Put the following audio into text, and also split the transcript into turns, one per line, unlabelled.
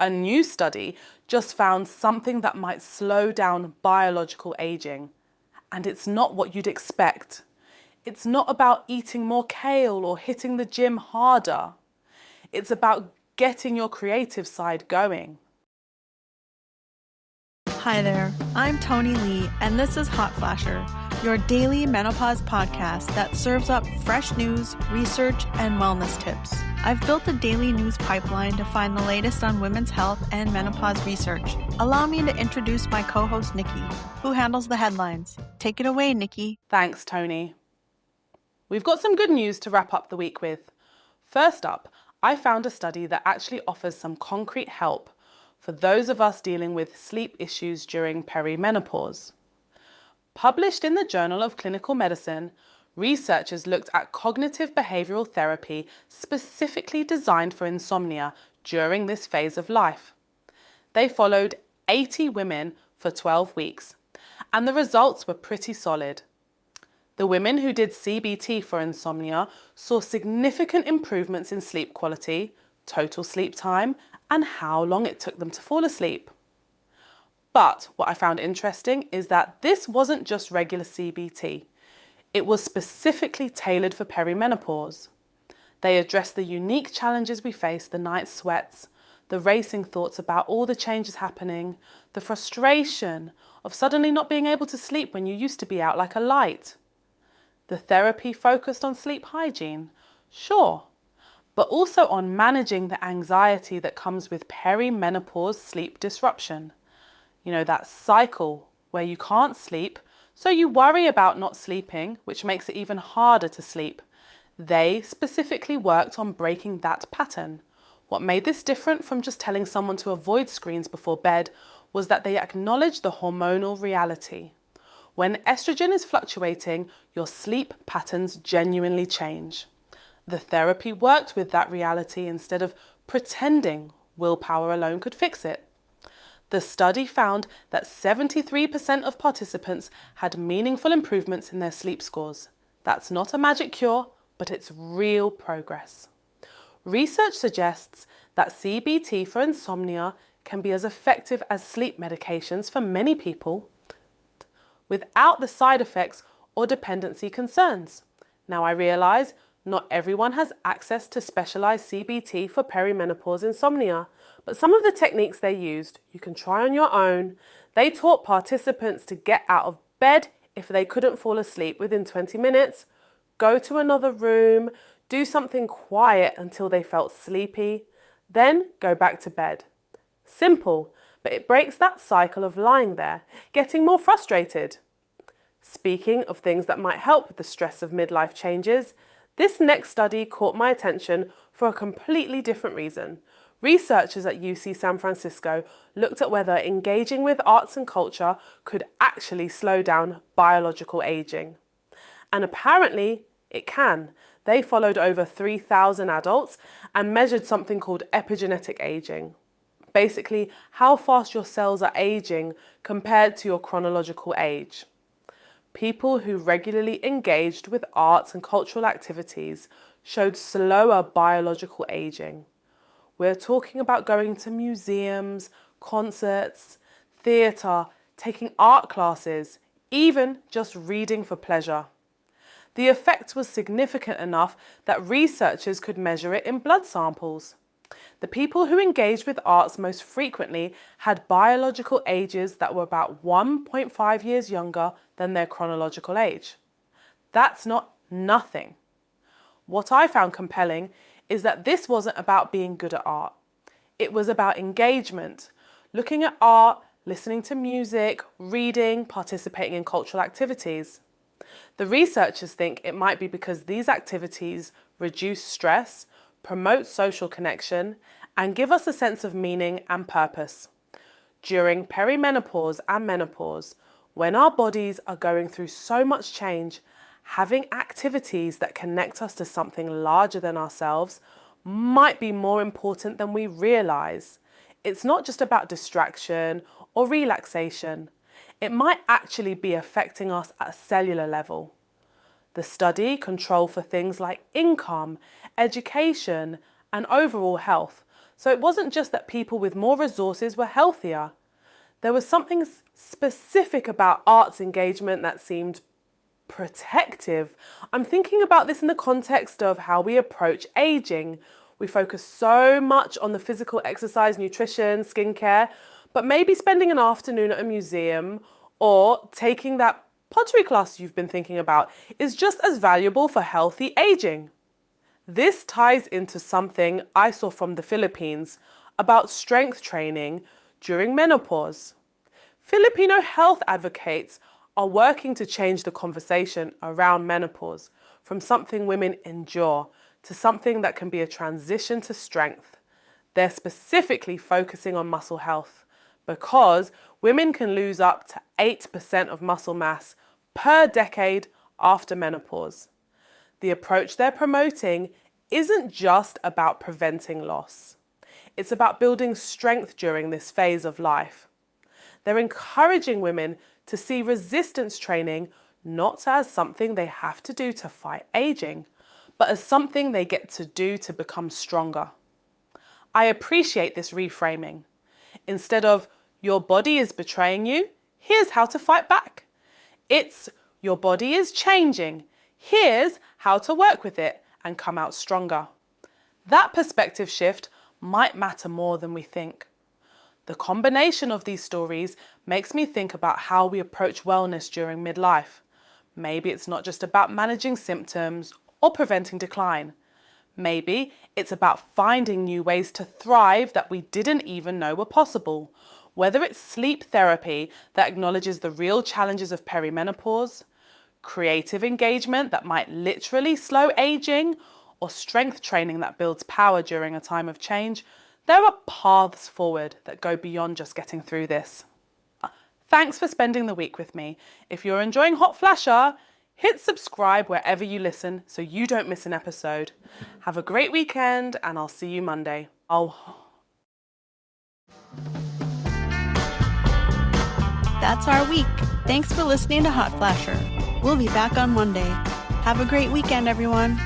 A new study just found something that might slow down biological aging. And it's not what you'd expect. It's not about eating more kale or hitting the gym harder. It's about getting your creative side going.
Hi there, I'm Tony Lee, and this is Hot Flasher, your daily menopause podcast that serves up fresh news, research, and wellness tips. I've built a daily news pipeline to find the latest on women's health and menopause research. Allow me to introduce my co-host, Nikki, who handles the headlines. Take it away, Nikki.
Thanks, Tony. We've got some good news to wrap up the week with. First up, I found a study that actually offers some concrete help for those of us dealing with sleep issues during perimenopause. Published in the Journal of Clinical Medicine, researchers looked at cognitive behavioral therapy specifically designed for insomnia during this phase of life. They followed 80 women for 12 weeks, and the results were pretty solid. The women who did CBT for insomnia saw significant improvements in sleep quality, total sleep time, and how long it took them to fall asleep. But what I found interesting is that this wasn't just regular CBT. It was specifically tailored for perimenopause. They addressed the unique challenges we face, the night sweats, the racing thoughts about all the changes happening, the frustration of suddenly not being able to sleep when you used to be out like a light. The therapy focused on sleep hygiene, sure, but also on managing the anxiety that comes with perimenopause sleep disruption. You know, that cycle where you can't sleep, so you worry about not sleeping, which makes it even harder to sleep. They specifically worked on breaking that pattern. What made this different from just telling someone to avoid screens before bed was that they acknowledged the hormonal reality. When estrogen is fluctuating, your sleep patterns genuinely change. The therapy worked with that reality instead of pretending willpower alone could fix it. The study found that 73% of participants had meaningful improvements in their sleep scores. That's not a magic cure, but it's real progress. Research suggests that CBT for insomnia can be as effective as sleep medications for many people, without the side effects or dependency concerns. Now I realise not everyone has access to specialised CBT for perimenopause insomnia, but some of the techniques they used you can try on your own. They taught participants to get out of bed if they couldn't fall asleep within 20 minutes, go to another room, do something quiet until they felt sleepy, then go back to bed. Simple, but it breaks that cycle of lying there, getting more frustrated. Speaking of things that might help with the stress of midlife changes, this next study caught my attention for a completely different reason. Researchers at UC San Francisco looked at whether engaging with arts and culture could actually slow down biological aging. And apparently it can. They followed over 3,000 adults and measured something called epigenetic aging. Basically, how fast your cells are aging compared to your chronological age. People who regularly engaged with arts and cultural activities showed slower biological aging. We're talking about going to museums, concerts, theatre, taking art classes, even just reading for pleasure. The effect was significant enough that researchers could measure it in blood samples. The people who engaged with arts most frequently had biological ages that were about 1.5 years younger than their chronological age. That's not nothing. What I found compelling is that this wasn't about being good at art. It was about engagement, looking at art, listening to music, reading, participating in cultural activities. The researchers think it might be because these activities reduce stress, promote social connection, and give us a sense of meaning and purpose. During perimenopause and menopause, when our bodies are going through so much change, having activities that connect us to something larger than ourselves might be more important than we realise. It's not just about distraction or relaxation. It might actually be affecting us at a cellular level. The study controlled for things like income, education, and overall health, So it wasn't just that people with more resources were healthier. There was something specific about arts engagement that seemed protective. I'm thinking about this in the context of how we approach aging. We focus so much on the physical exercise, nutrition, skincare, but maybe spending an afternoon at a museum or taking that pottery class you've been thinking about is just as valuable for healthy aging. This ties into something I saw from the Philippines about strength training during menopause. Filipino health advocates are working to change the conversation around menopause from something women endure to something that can be a transition to strength. They're specifically focusing on muscle health because women can lose up to 8% of muscle mass per decade after menopause. The approach they're promoting isn't just about preventing loss. It's about building strength during this phase of life. They're encouraging women to see resistance training not as something they have to do to fight aging, but as something they get to do to become stronger. I appreciate this reframing. Instead of, your body is betraying you, here's how to fight back. It's, your body is changing, here's how to work with it and come out stronger. That perspective shift might matter more than we think. The combination of these stories makes me think about how we approach wellness during midlife. Maybe it's not just about managing symptoms or preventing decline. Maybe it's about finding new ways to thrive that we didn't even know were possible. Whether it's sleep therapy that acknowledges the real challenges of perimenopause, creative engagement that might literally slow aging, or strength training that builds power during a time of change, there are paths forward that go beyond just getting through this. Thanks for spending the week with me. If you're enjoying Hot Flasher, hit subscribe wherever you listen so you don't miss an episode. Have a great weekend and I'll see you Monday.
That's our week. Thanks for listening to Hot Flasher. We'll be back on Monday. Have a great weekend, everyone.